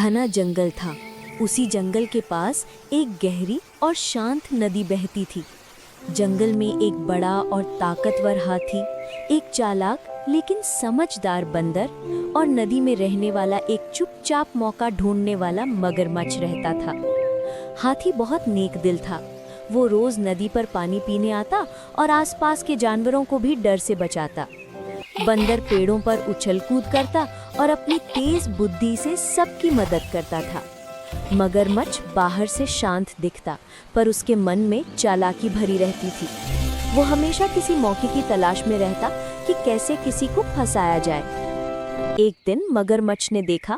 घना जंगल था। उसी जंगल के पास एक गहरी और शांत नदी बहती थी। जंगल में एक बड़ा और ताकतवर हाथी, एक चालाक लेकिन समझदार बंदर और नदी में रहने वाला एक चुपचाप मौका ढूंढने वाला मगरमच्छ रहता था। हाथी बहुत नेक दिल था। वो रोज नदी पर पानी पीने आता और आसपास के जानवरों को भी डर से बचाता। बंदर पेड़ों पर उछल कूद करता और अपनी तेज बुद्धि से सबकी मदद करता था। मगरमच्छ बाहर से शांत दिखता, पर उसके मन में चालाकी भरी रहती थी। वो हमेशा किसी मौके की तलाश में रहता कि कैसे किसी को फंसाया जाए। एक दिन मगरमच्छ ने देखा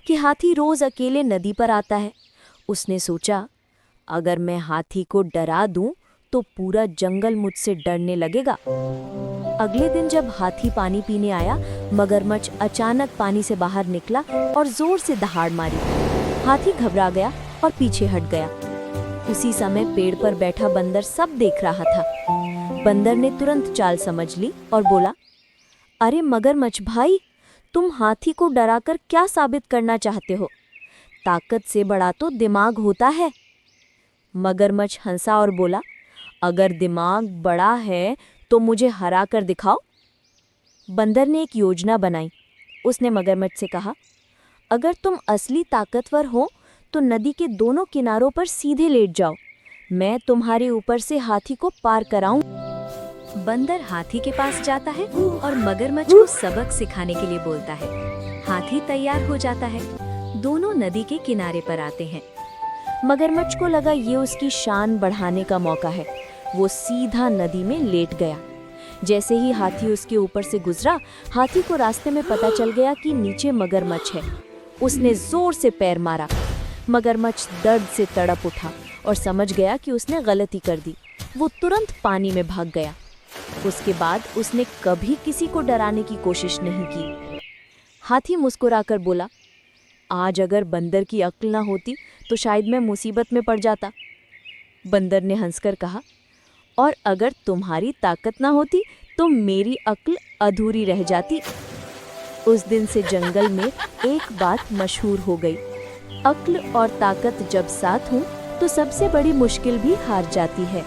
कि हाथी रोज अकेले नदी पर आता है। उसने सोचा, अगर मैं हाथी को डरा दूं, तो पूरा जंगल मुझसे डरने लगेगा। अगले दिन जब हाथी पानी पीने आया, मगरमच्छ अचानक पानी से बाहर निकला और जोर से दहाड़ मारी। हाथी घबरा गया और पीछे हट गया। उसी समय पेड़ पर बैठा बंदर सब देख रहा था। बंदर ने तुरंत चाल समझ ली और बोला, अरे मगरमच्छ भाई, तुम हाथी को डराकर क्या साबित करना चाहते हो? ताकत से बड़ा तो दिमाग होता है। मगरमच्छ हंसा और बोला, अगर दिमाग बड़ा है तो मुझे हरा कर दिखाओ। बंदर ने एक योजना बनाई। उसने मगरमच्छ से कहा, अगर तुम असली ताकतवर हो तो नदी के दोनों किनारों पर सीधे लेट जाओ। मैं तुम्हारे ऊपर से हाथी को पार कराऊं। बंदर हाथी के पास जाता है और मगरमच्छ को सबक सिखाने के लिए बोलता है। हाथी तैयार हो जाता है। दोनों नदी के किनारे पर आते हैं। मगरमच्छ को लगा ये उसकी शान बढ़ाने का मौका है। वो सीधा नदी में लेट गया। जैसे ही हाथी उसके ऊपर से गुजरा, हाथी को रास्ते में पता चल गया कि नीचे मगरमच्छ है। उसने जोर से पैर मारा। मगरमच्छ दर्द से तड़प उठा और समझ गया कि उसने गलती कर दी। वो तुरंत पानी में भाग गया। उसके बाद उसने कभी किसी को डराने की कोशिश नहीं की। हाथी मुस्कुराकर बोला, आज अगर बंदर की अक्ल ना होती तो शायद मैं मुसीबत में पड़ जाता। बंदर ने हंसकर कहा, और अगर तुम्हारी ताकत ना होती तो मेरी अक्ल अधूरी रह जाती। उस दिन से जंगल में एक बात मशहूर हो गई, अक्ल और ताकत जब साथ हों तो सबसे बड़ी मुश्किल भी हार जाती है।